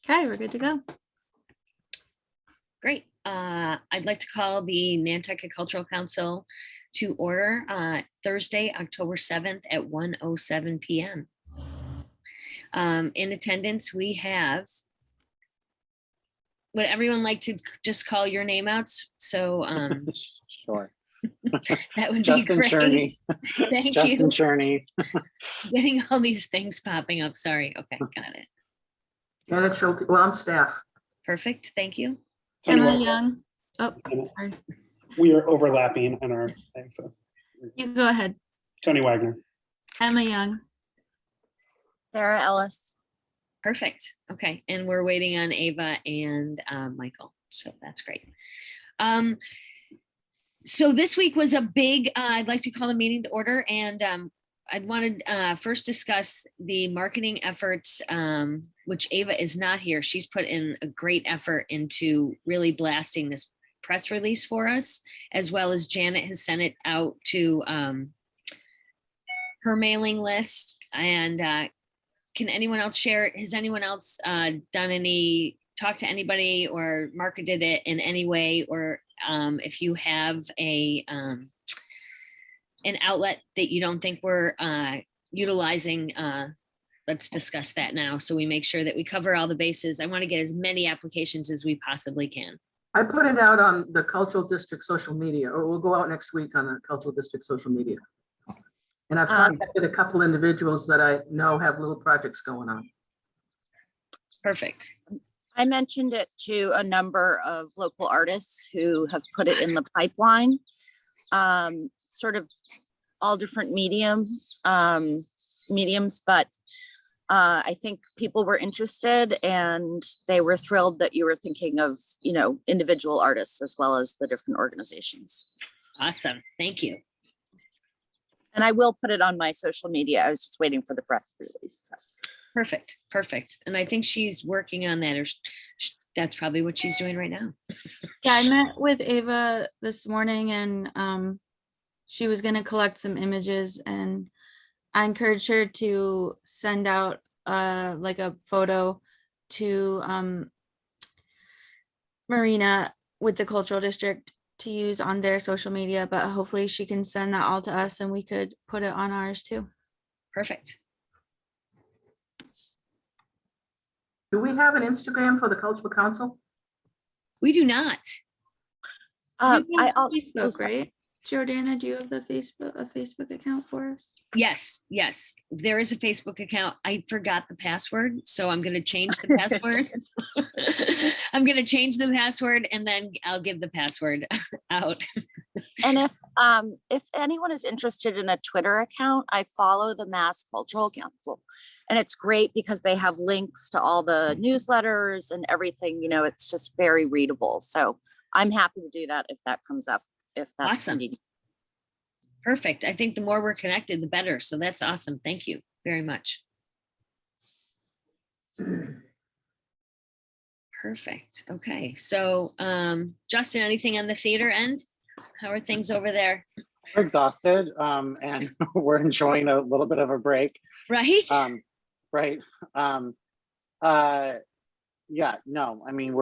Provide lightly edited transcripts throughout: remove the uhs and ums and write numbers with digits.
Okay, we're good to go. Great. I'd like to call the Nantucket Cultural Council to order Thursday, October 7th at 1:07 p.m. In attendance, we have, would everyone like to just call your name out? So Sure. that would Justin be great. Cherney. Thank Justin you. Cherney. Getting all these things popping up. Sorry. Okay, got it. Janet Schulte, well, I'm staff. Perfect. Thank you. Emma Wagner. Young. Oh, Emma. sorry. We are overlapping on our thing, so You go ahead. Tony Wagner. Emma Young. Sarah Ellis. Perfect. Okay. And we're waiting on Ava and Michael. So that's great. So this week was a big, I'd like to call the meeting to order, and I'd wanted first discuss the marketing efforts, which Ava is not here. She's put in a great effort into really blasting this press release for us, as well as Janet has sent it out to her mailing list. And can anyone else share it? Has anyone else talked to anybody or marketed it in any way? Or if you have an outlet that you don't think we're utilizing, let's discuss that now, so we make sure that we cover all the bases. I want to get as many applications as we possibly can. I put it out on the Cultural District social media, or we'll go out next week on the Cultural District social media. And I've contacted a couple individuals that I know have little projects going on. Perfect. I mentioned it to a number of local artists who have put it in the pipeline, sort of all different mediums, but I think people were interested, and they were thrilled that you were thinking of, individual artists as well as the different organizations. Awesome. Thank you. And I will put it on my social media. I was just waiting for the press release. So. Perfect. Perfect. And I think she's working on that, or that's probably what she's doing right now. Yeah, I met with Ava this morning, and she was going to collect some images, and I encouraged her to send out like a photo to Marina with the Cultural District to use on their social media, but hopefully she can send that all to us and we could put it on ours too. Perfect. Do we have an Instagram for the Cultural Council? We do not. You I have also, Facebook, right? Jordana, do you have a Facebook account for us? Yes, there is a Facebook account. I forgot the password, so I'm going to change the password. I'm going to change the password, and then I'll give the password out. and if anyone is interested in a Twitter account, I follow the Mass Cultural Council, and it's great because they have links to all the newsletters and everything. It's just very readable. So I'm happy to do that if that comes up. If that's Awesome. needed. Perfect. I think the more we're connected, the better. So that's awesome. Thank you very much. Perfect. Okay. So Justin, anything on the theater end? How are things over there? We're exhausted and we're enjoying a little bit of a break. Right. Right. Yeah, no, I mean,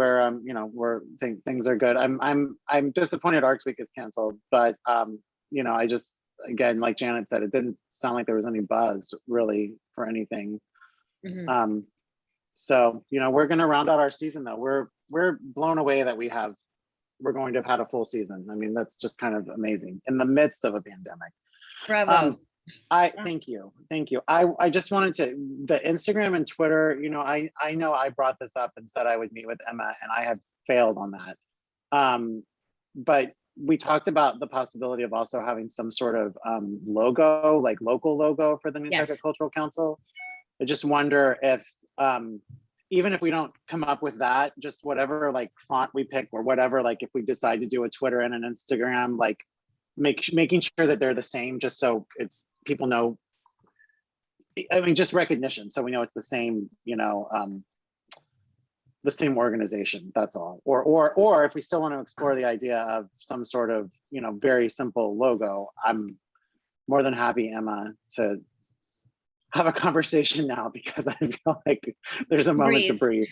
things are good. I'm disappointed Arts Week is canceled, but I just, again, like Janet said, it didn't sound like there was any buzz really for anything. Mm-hmm. So, we're going to round out our season though. We're blown away that we're going to have had a full season. I mean, that's just kind of amazing in the midst of a pandemic. Bravo. Thank you. I just wanted to, the Instagram and Twitter, I know I brought this up and said I would meet with Emma, and I have failed on that. But we talked about the possibility of also having some sort of logo, like local logo for the Nantucket Cultural Council. I just wonder if, even if we don't come up with that, just whatever like font we pick or whatever, like if we decide to do a Twitter and an Instagram, like making sure that they're the same, just so it's people know. I mean, just recognition, so we know it's the same, the same organization. That's all. Or if we still want to explore the idea of some sort of, very simple logo, I'm more than happy, Emma, to have a conversation now because I feel like there's a moment to breathe.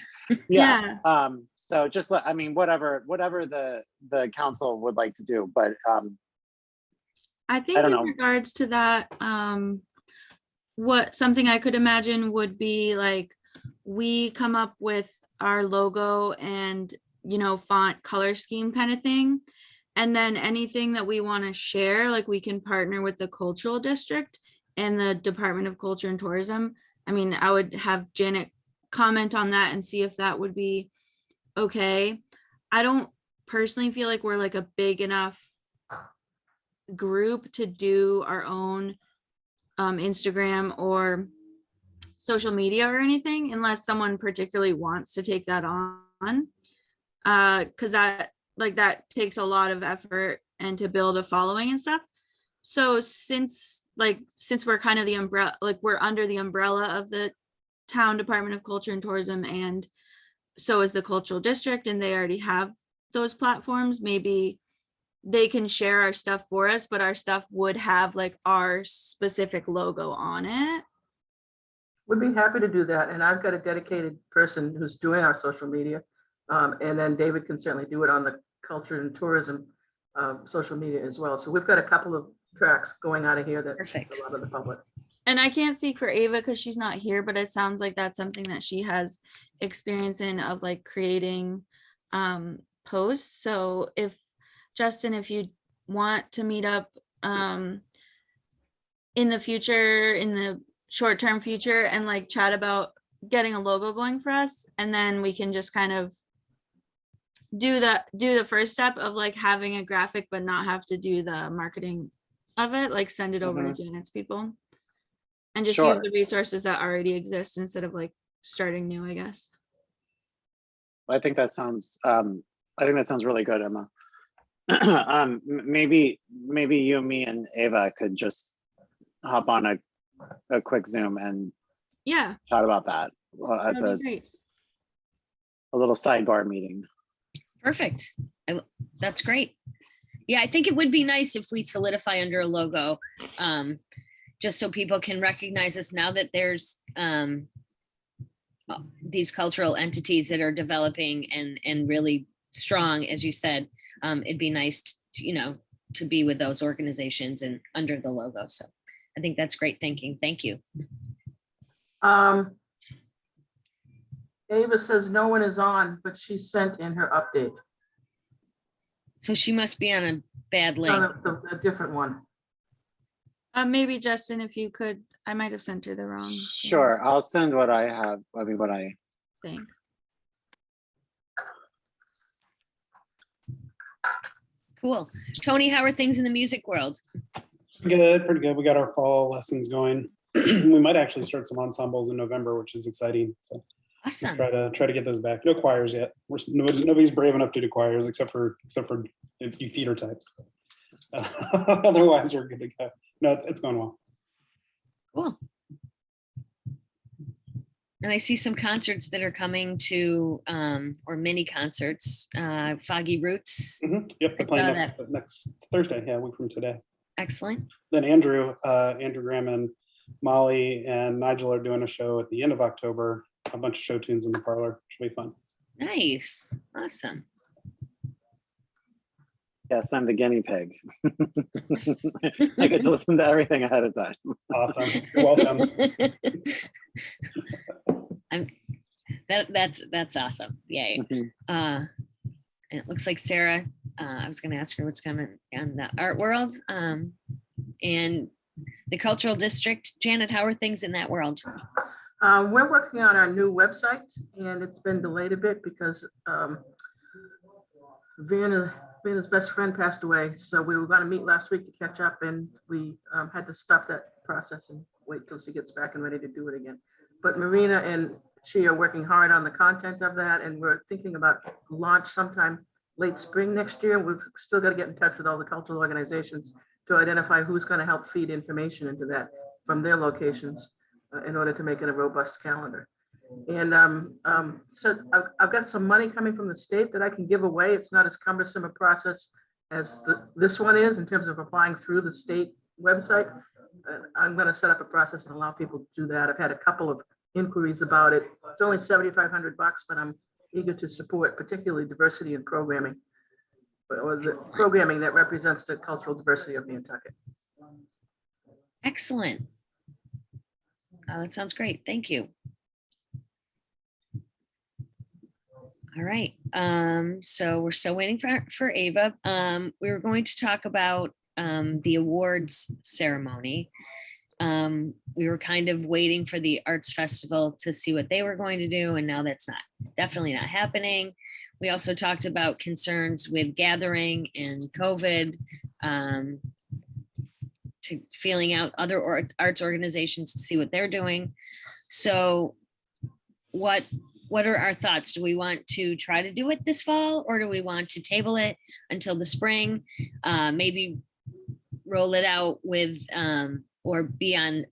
Yeah. So just I mean, whatever the council would like to do, but I think don't in know. regards to that, what something I could imagine would be like, we come up with our logo and, font color scheme kind of thing. And then anything that we want to share, like we can partner with the cultural district and the Department of Culture and Tourism. I mean, I would have Janet comment on that and see if that would be okay. I don't personally feel like we're like a big enough group to do our own Instagram or social media or anything, unless someone particularly wants to take that on. Because that takes a lot of effort and to build a following and stuff. So since we're kind of the umbrella, like we're under the umbrella of the town Department of Culture and Tourism, and so is the cultural district, and they already have those platforms, maybe they can share our stuff for us, but our stuff would have like our specific logo on it. We'd be happy to do that. And I've got a dedicated person who's doing our social media. And then David can certainly do it on the culture and tourism social media as well. So we've got a couple of tracks going out of here that Perfect. a lot of the public. And I can't speak for Ava because she's not here, but it sounds like that's something that she has experience in, of like creating posts. So if Justin, if you want to meet up in the future, in the short-term future, and like chat about getting a logo going for us, and then we can just kind of do the first step of like having a graphic but not have to do the marketing of it, like send it over to Janet's people and just use Sure. the resources that already exist instead of like starting new, I guess. I think that sounds really good, Emma. Maybe you, me, and Ava could just hop on a quick Zoom and Yeah, chat about that as that'd be great. a little sidebar meeting. Perfect. That's great. Yeah, I think it would be nice if we solidify under a logo, just so people can recognize us now that there's these cultural entities that are developing and really strong, as you said. It'd be nice to be with those organizations and under the logo. So I think that's great thinking. Thank you. Ava says no one is on, but she sent in her update. So she must be on a bad link. On a different one. Maybe Justin, if you could, I might have sent her the wrong thing. Sure, I'll send what I have. I mean, what I. Thanks. Cool. Tony, how are things in the music world? Pretty good. We got our fall lessons going. We might actually start some ensembles in November, which is exciting. So Awesome. try to get those back. No choirs yet. Nobody's brave enough to do choirs except for you theater types. Otherwise, we're good to go. No, it's going well. Cool. And I see some concerts that are coming to, or mini concerts, Foggy Roots. Yep, they're I playing saw next Thursday. Yeah, a week from today. Excellent. Then Andrew Graham and Molly and Nigel are doing a show at the end of October. A bunch of show tunes in the parlor. Should be fun. Nice. Awesome. Yes, I'm the guinea pig. I get to listen to everything ahead of time. Awesome. You're welcome. That's awesome. Yay. And it looks like Sarah, I was going to ask her what's going on in the art world and the cultural district. Janet, how are things in that world? We're working on our new website, and it's been delayed a bit because Vienna's best friend passed away. So we were going to meet last week to catch up, and we had to stop that process and wait till she gets back and ready to do it again. But Marina and she are working hard on the content of that, and we're thinking about launch sometime late spring next year. We've still got to get in touch with all the cultural organizations to identify who's going to help feed information into that from their locations in order to make it a robust calendar. And so I've got some money coming from the state that I can give away. It's not as cumbersome a process as this one is in terms of applying through the state website. I'm gonna set up a process and allow people to do that. I've had a couple of inquiries about it. It's only $7,500, but I'm eager to support particularly diversity in programming. Or the programming that represents the cultural diversity of Nantucket. Excellent. That sounds great. Thank you. All right. So we're still waiting for Ava. We were going to talk about the awards ceremony. We were kind of waiting for the Arts Festival to see what they were going to do, and now that's definitely not happening. We also talked about concerns with gathering and COVID, to feeling out other arts organizations to see what they're doing. So what are our thoughts? Do we want to try to do it this fall, or do we want to table it until the spring? Maybe roll it out with, or be on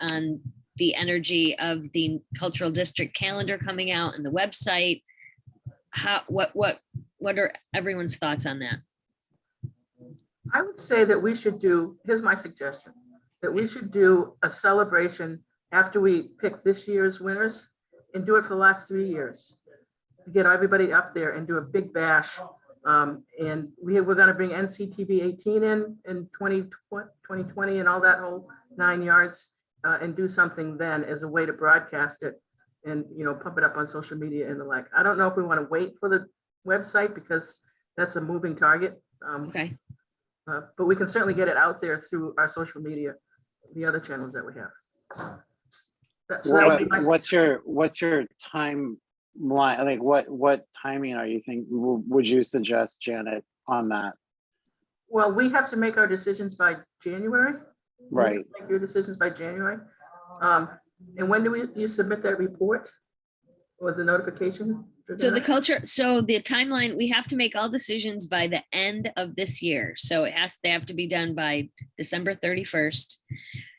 the energy of the cultural district calendar coming out and the website. What are everyone's thoughts on that? I would say that we should do, here's my suggestion, that we should do a celebration after we pick this year's winners and do it for the last 3 years to get everybody up there and do a big bash. And we're going to bring NCTV 18 in 2020 and all that whole 9 yards, and do something then as a way to broadcast it and, you know, pump it up on social media and the like. I don't know if we want to wait for the website because that's a moving target. Okay. But we can certainly get it out there through our social media, the other channels that we have. So that would be my What's your timeline? Like what timing are you would you suggest, Janet, on that? Well, we have to make our decisions by January. Right. Make your decisions by January. And when do you submit that report or the notification? So the timeline, we have to make all decisions by the end of this year. So they have to be done by December 31st.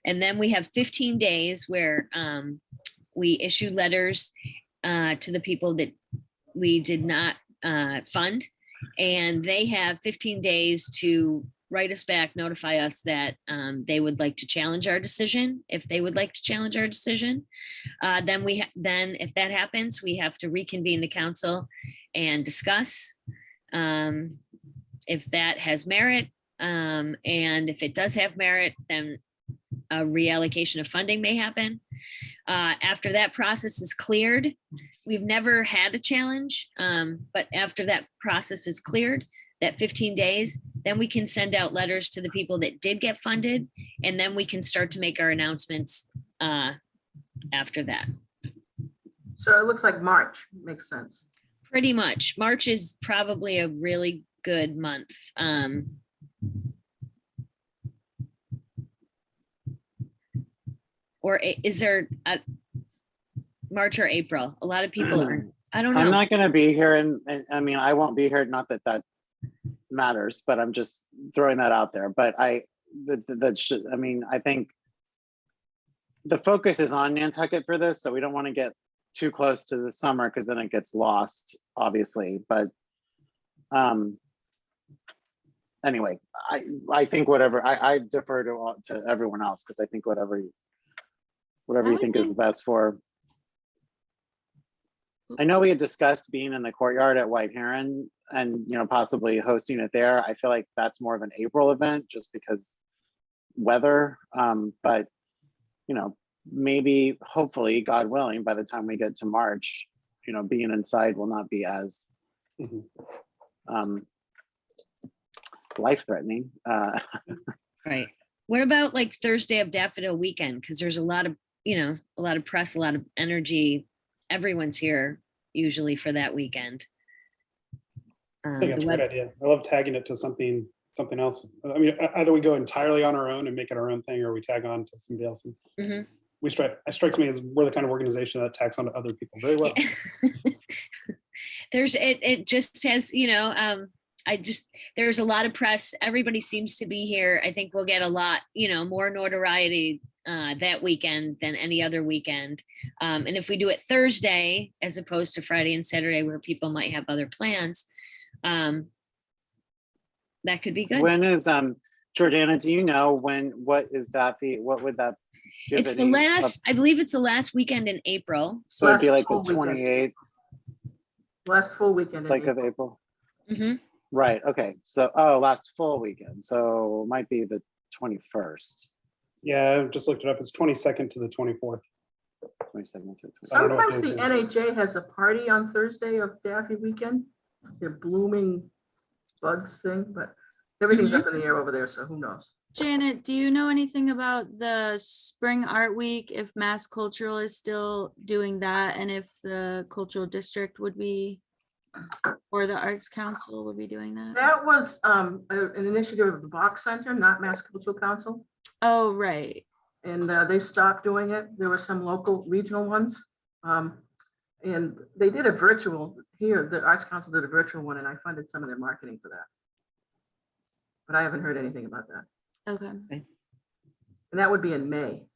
And then we have 15 days where we issue letters to the people that we did not fund. And they have 15 days to write us back, notify us that they would like to challenge our decision. If they would like to challenge our decision, then if that happens, we have to reconvene the council and discuss if that has merit. And if it does have merit, then a reallocation of funding may happen. After that process is cleared, we've never had a challenge, but after that process is cleared, that 15 days, then we can send out letters to the people that did get funded, and then we can start to make our announcements after that. So it looks like March makes sense. Pretty much. March is probably a really good month. Or is there a March or April? A lot of people are, I don't know. I'm not going to be here, and I mean, I won't be here. Not that matters, but I'm just throwing that out there. But I think the focus is on Nantucket for this, so we don't want to get too close to the summer because then it gets lost, obviously. But anyway, I think whatever I defer to everyone else because I think whatever you think is the best for. I know we had discussed being in the courtyard at White Heron and, you know, possibly hosting it there. I feel like that's more of an April event just because weather. But, you know, maybe, hopefully, God willing, by the time we get to March, you know, being inside will not be as life-threatening. Right. What about like Thursday of Daffodil Weekend? Because there's a lot of press, a lot of energy. Everyone's here usually for that weekend. I think that's a great idea. I love tagging it to something else. I mean, either we go entirely on our own and make it our own thing, or we tag on to somebody else. And it strikes me as we're the kind of organization that tags on to other people very well. It just has, you know, there's a lot of press. Everybody seems to be here. I think we'll get a lot, you know, more notoriety that weekend than any other weekend. And if we do it Thursday, as opposed to Friday and Saturday, where people might have other plans, that could be good. When is Jordana, do you know what is Daffy, what would that? give It's the any- last, I believe it's the last weekend in April. So it'd be like Last the full weekend. 28th, Last full weekend. in like of April. April? Mhm. Right, okay, so, oh, last full weekend, so it might be the 21st, Yeah, I just looked it up. It's 22nd to the 24th. 22nd to 20th. I don't know what Sometimes the day it NHA has a party on Thursday of Daffy weekend. Their blooming buds thing, but everything's up in the air over there, so who knows? Janet, do you know anything about the Spring Art Week, if Mass Cultural is still doing that, and if the Cultural District would be, or the Arts Council would be doing that? That was an initiative of the Bach Center, not Mass Cultural Council, Oh, right. and they stopped doing it. There were some local regional ones. And they did a virtual here, the Arts Council did a virtual one, and I funded some of their marketing for that. But I haven't heard anything about that. Okay. And that would be in May.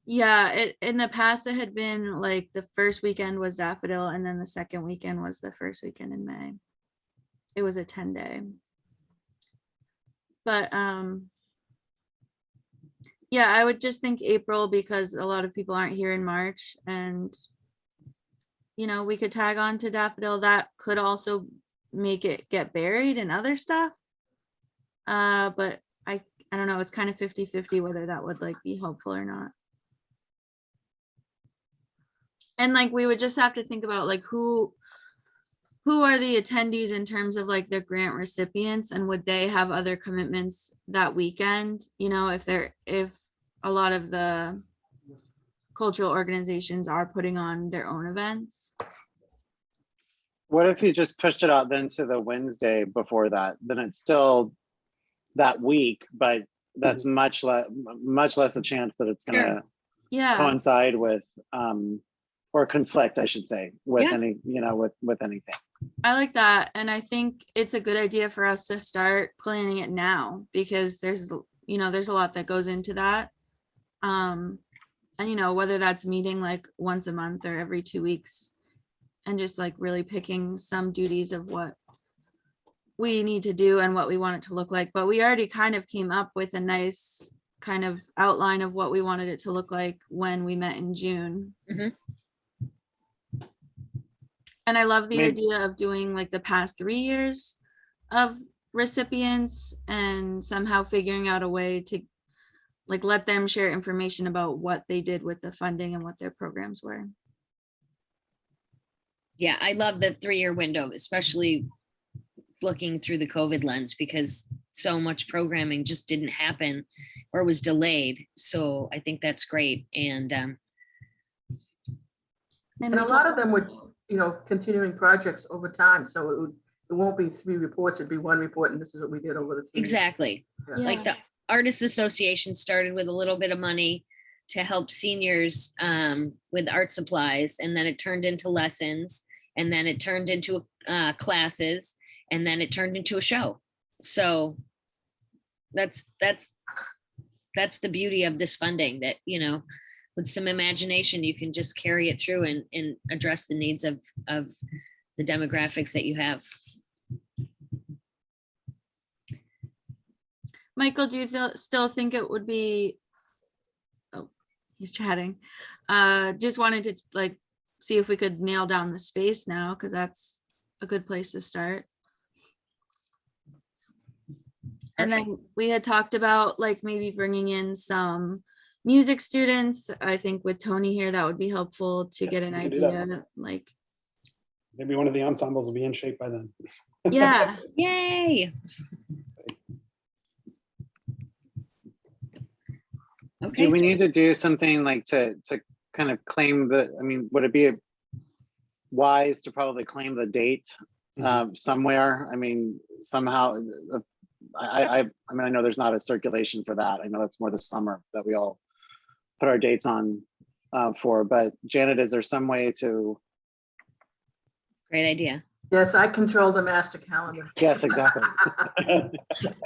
Yeah, in the past, it had been like the first weekend was Daffodil, and then the second weekend was the first weekend in May. It was a 10-day. But yeah, I would just think April because a lot of people aren't here in March, and you know, we could tag on to Daffodil. That could also make it get buried in other stuff. But I don't know, it's kind of 50-50 whether that would like be helpful or not. And like we would just have to think about like who are the attendees in terms of like the grant recipients, and would they have other commitments that weekend? You know, if a lot of the cultural organizations are putting on their own events. What if you just pushed it out then to the Wednesday before that? Then it's still that week, but that's much less a chance that it's gonna Yeah, coincide with, or conflict, I should say, with Yeah. any, with anything. I like that. And I think it's a good idea for us to start planning it now because there's a lot that goes into that. And whether that's meeting like once a month or every 2 weeks and just like really picking some duties of what we need to do and what we want it to look like. But we already kind of came up with a nice kind of outline of what we wanted it to look like when we met in June. Mhm. And I love the Maybe- idea of doing like the past 3 years of recipients and somehow figuring out a way to like let them share information about what they did with the funding and what their programs were. Yeah, I love the 3-year window, especially looking through the COVID lens, because so much programming just didn't happen or was delayed. So I think that's great. And And a lot of them would, continuing projects over time. So it won't be 3 reports, it'd be 1 report, and this is what we did over the 3 years. exactly, Yeah. like the Artists Association started with a little bit of money to help seniors with art supplies, and then it turned into lessons, and then it turned into classes, and then it turned into a show. So that's the beauty of this funding, that with some imagination you can just carry it through and address the needs of the demographics that you have. Michael, do you still think it would be, oh, he's chatting. Just wanted to like see if we could nail down the space now, because that's a good place to start. And then we had talked about like maybe bringing in some music students. I think with Tony here, that would be helpful to get an we can do that. idea, like, Maybe one of the ensembles will be in shape by then. yeah. Yay. Okay. Do we so- need to do something like to kind of claim would it be wise to probably claim the date somewhere? I mean, somehow, I know there's not a circulation for that. I know that's more the summer that we all put our dates on for, but Janet, is there some way to? Great idea. Yes, I control the master calendar. Yes, exactly.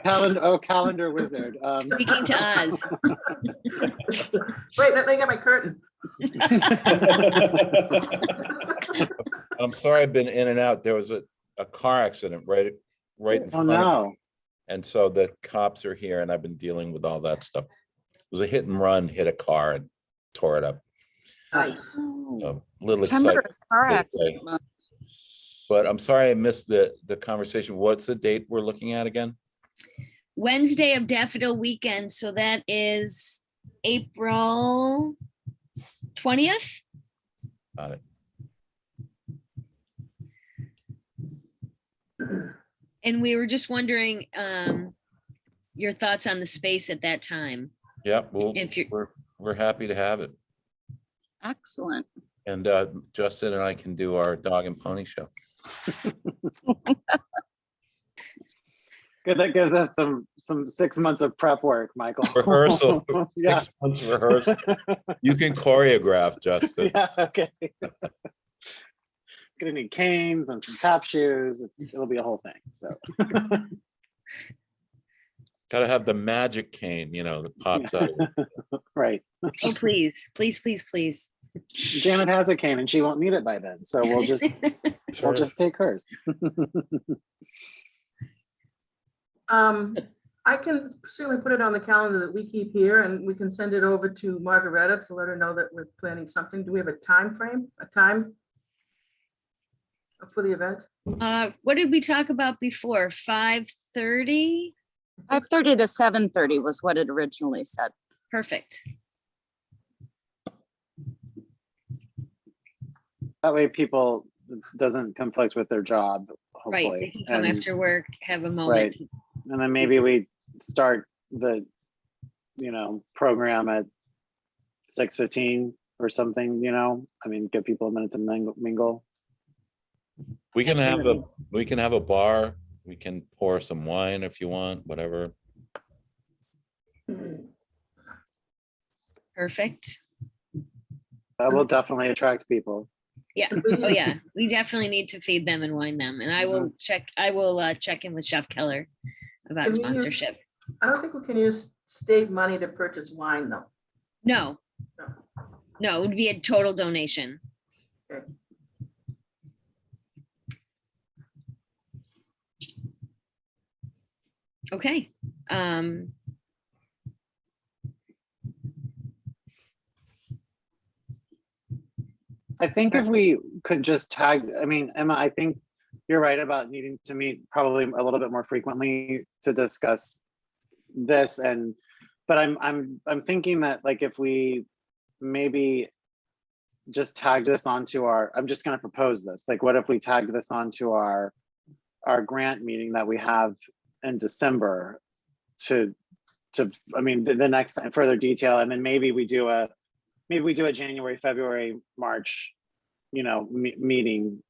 Calendar wizard. Speaking to us. Wait, let me get my curtain. I'm sorry, I've been in and out. There was a car accident right in Oh, front of me. no. And so the cops are here and I've been dealing with all that stuff. It was a hit and run, hit a car and tore it up. Nice. So a little September excited. is car Okay. accident month. But I'm sorry I missed the conversation. What's the date we're looking at again? Wednesday of Daffodil Weekend, so that is April 20th. Got it. And we were just wondering your thoughts on the space at that time. Yeah, well, If you- we're happy to have it. Excellent. And Justin and I can do our dog and pony show. Good, that gives us some 6 months of prep work, Michael. Rehearsal. Yeah. 6 months rehearsal. You can choreograph, Justin. Yeah, okay. Gonna need canes and some tap shoes. It'll be a whole thing, so. Gotta have the magic cane, that pops out. Right. Oh, please, please, please, please. Janet has a cane and she won't need it by then, so we'll just take hers. I can certainly put it on the calendar that we keep here, and we can send it over to Margaretta to let her know that we're planning something. Do we have a time frame, a time for the event? What did we talk about before? 5:30? 5:30 to 7:30 was what it originally said. Perfect. That way people doesn't conflict with their job, Right, hopefully. they can come And- after work, have a Right. moment. And then maybe we start the, program at 6:15 or something, I mean, give people a minute to mingle. We can have Absolutely. a bar. We can pour some wine if you want, whatever. Perfect. That will definitely attract people. Yeah. Oh, yeah. We definitely need to feed them and wine them. And I will check in with Chef Keller about Can we use- sponsorship. I don't think we can use state money to purchase wine, though. No, No. no, it would be a total donation. Okay. Okay. I think if we could just tag, I mean, Emma, I think you're right about needing to meet probably a little bit more frequently to discuss this but I'm thinking that like if we maybe just tag this onto I'm just gonna propose this, like what if we tag this onto our grant meeting that we have in December I mean, the next further detail, and then maybe we do a January, February, March, meeting,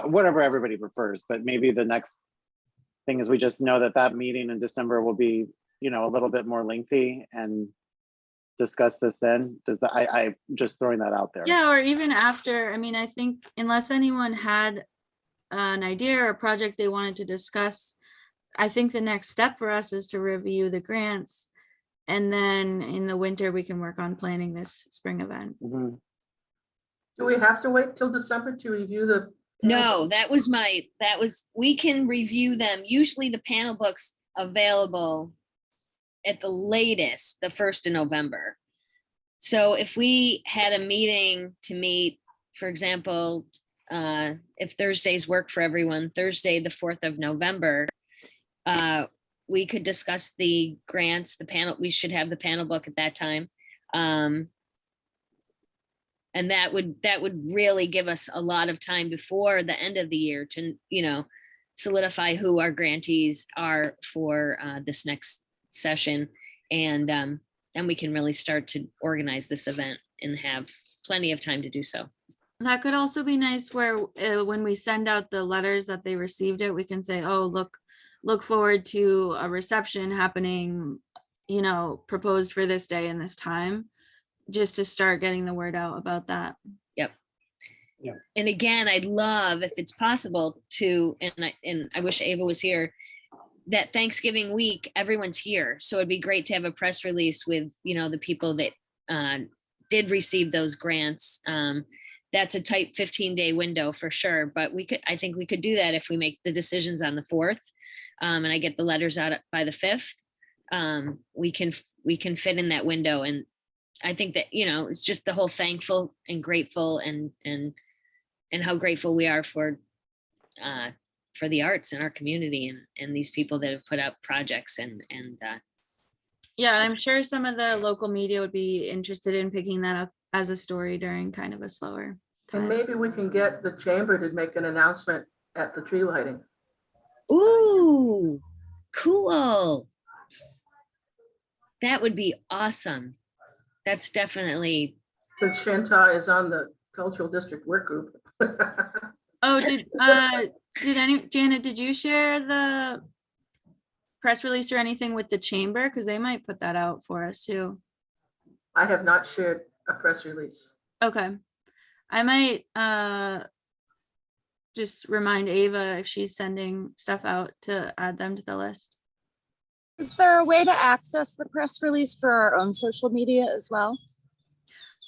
whatever everybody prefers, but maybe the next thing is we just know that meeting in December will be, a little bit more lengthy and discuss this then. I just throwing that out there. Yeah, or even after, I mean, I think unless anyone had an idea or a project they wanted to discuss, I think the next step for us is to review the grants. And then in the winter, we can work on planning this spring event. Mhm. Do we have to wait till December to review the? No, we can review them. Usually the panel book's available at the latest, the 1st of November. So if we had a meeting to meet, for example, if Thursdays work for everyone, Thursday, the 4th of November, we could discuss the grants, the panel, we should have the panel book at that time. And that would really give us a lot of time before the end of the year to, solidify who our grantees are for this next session. And then we can really start to organize this event and have plenty of time to do so. That could also be nice where when we send out the letters that they received it, we can say, oh, look forward to a reception happening, proposed for this day and this time, just to start getting the word out about that. Yep. Yeah. And again, I'd love if it's possible to, and I wish Ava was here, that Thanksgiving week, everyone's here. So it'd be great to have a press release with, the people that did receive those grants, that's a tight 15-day window for sure, but I think we could do that if we make the decisions on the 4th. And I get the letters out by the 5th. We can fit in that window. And I think that, it's just the whole thankful and grateful and how grateful we are for the arts in our community and these people that have put out projects and Yeah, I'm sure some of the local media would be interested in picking that up as a story during kind of a slower And time. maybe we can get the chamber to make an announcement at the tree lighting. ooh, cool. That would be awesome. That's definitely, Since Chantal is on the cultural district work group. Oh, Janet, did you share the press release or anything with the chamber? Because they might put that out for us too. I have not shared a press release. Okay. I might just remind Ava if she's sending stuff out to add them to the list. Is there a way to access the press release for our own social media as well?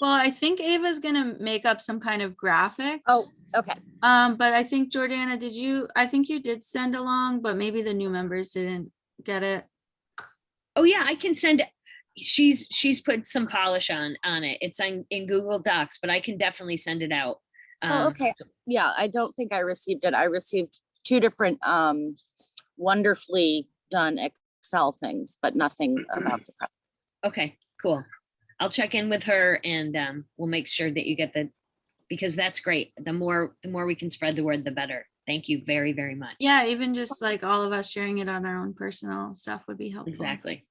Well, I think Ava's gonna make up some kind of graphic. Oh, okay. But I think Jordana, I think you did send along, but maybe the new members didn't get it. oh yeah, I can send, she's put some polish on it. It's in Google Docs, but I can definitely send it out. Oh, okay. Yeah, I don't think I received it. I received 2 different wonderfully done Excel things, but nothing about the press. Okay, cool. I'll check in with her and we'll make sure that you get because that's great. The more we can spread the word, the better. Thank you very, very much. Yeah, even just like all of us sharing it on our own personal stuff would be helpful. Exactly.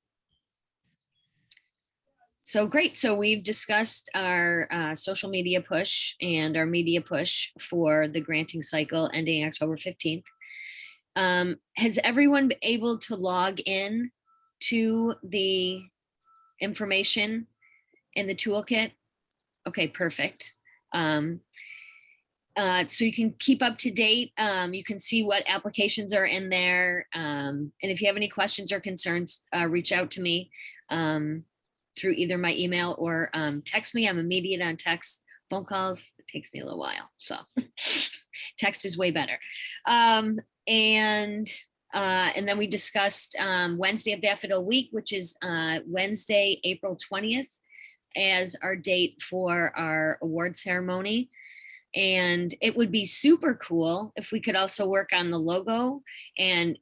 So great. So we've discussed our social media push and our media push for the granting cycle ending October 15th. Has everyone been able to log in to the information in the toolkit? Okay, perfect. So you can keep up to date. You can see what applications are in there. And if you have any questions or concerns, reach out to me through either my email or text me. I'm immediate on text. Phone calls, it takes me a little while. So text is way better. And then we discussed Wednesday of Daffodil Week, which is Wednesday, April 20th, as our date for our award ceremony. And it would be super cool if we could also work on the logo and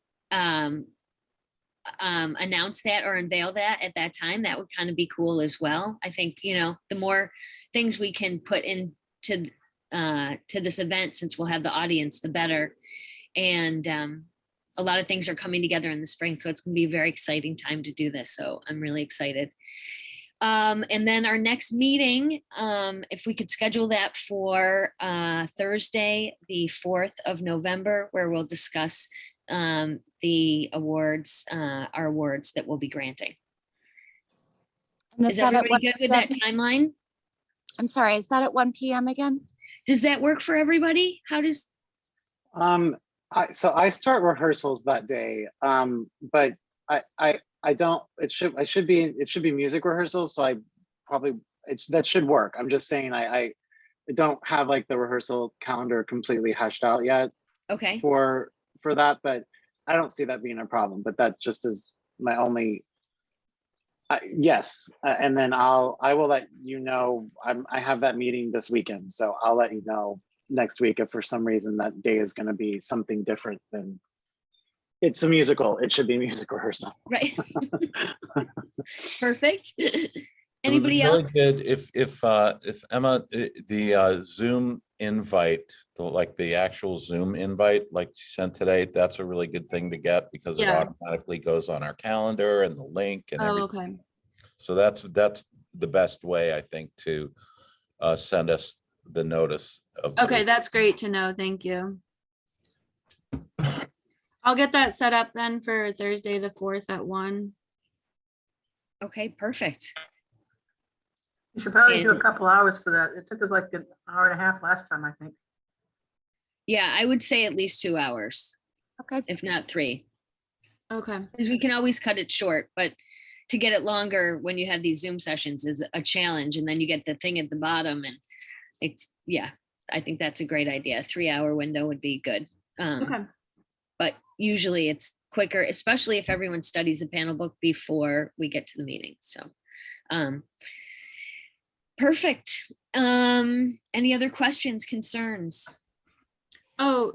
announce that or unveil that at that time. That would kind of be cool as well. I think, the more things we can put into to this event, since we'll have the audience, the better. And a lot of things are coming together in the spring, so it's going to be a very exciting time to do this. So I'm really excited. And then our next meeting, if we could schedule that for Thursday, the 4th of November, where we'll discuss the awards, our awards that we'll be granting. And Is that at everybody 1 good with that timeline? I'm sorry, is that at 1 p.m. again? Does that work for everybody? How does, So I start rehearsals that day, but I don't, it should be music rehearsals. So that should work. I'm just saying, I don't have like the rehearsal calendar completely hashed out yet okay, for that, but I don't see that being a problem, but that just is my only, yes. And then I will let you know, I have that meeting this weekend. So I'll let you know next week if for some reason that day is going to be something different than it's a musical. It should be music rehearsal. right. Perfect. It would be Anybody really else? good if Emma, the Zoom invite, like the actual Zoom invite, like she sent today, that's a really good thing to get because it Yeah. automatically goes on our calendar and the link and Oh, everything. okay. So that's the best way, I think, to send us the notice of. the Okay, that's great to know. Thank you. I'll get that set up then for Thursday, the 4th at 1. Okay, perfect. You should probably do a And- couple hours for that. It took us like an hour and a half last time, I think. Yeah, I would say at least 2 hours, Okay. if not 3. Okay. Because we can always cut it short, but to get it longer when you have these Zoom sessions is a challenge. And then you get the thing at the bottom and yeah, I think that's a great idea. A 3-hour window would be good. Okay. But usually it's quicker, especially if everyone studies the panel book before we get to the meeting. So, perfect. Any other questions, concerns? Oh,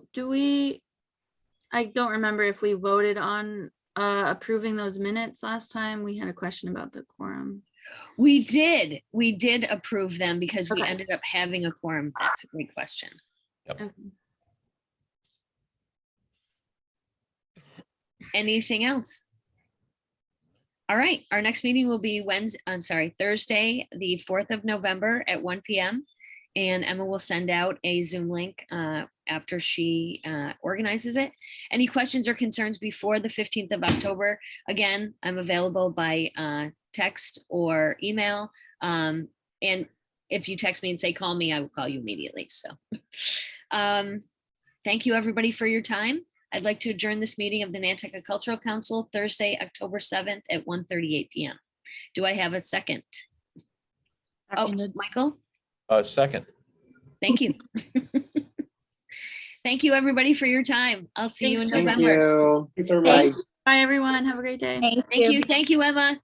I don't remember if we voted on approving those minutes last time. We had a question about the quorum. We did approve them because we Okay. ended up having a quorum. That's a great question. Okay. Anything else? All right, our next meeting will be Thursday, the 4th of November at 1 p.m. And Emma will send out a Zoom link after she organizes it. Any questions or concerns before the 15th of October? Again, I'm available by text or email. And if you text me and say, call me, I will call you immediately. So thank you, everybody, for your time. I'd like to adjourn this meeting of the Nantucket Cultural Council Thursday, October 7th at 1:38 p.m. Do I have a second? Oh, Seconded. Michael, Second. thank you. Thank you, everybody, for your time. I'll see you in Thanks. Thank November. you. Thanks, everybody. Bye. Bye, everyone. Have a great day. Thank you. Thank you, Emma.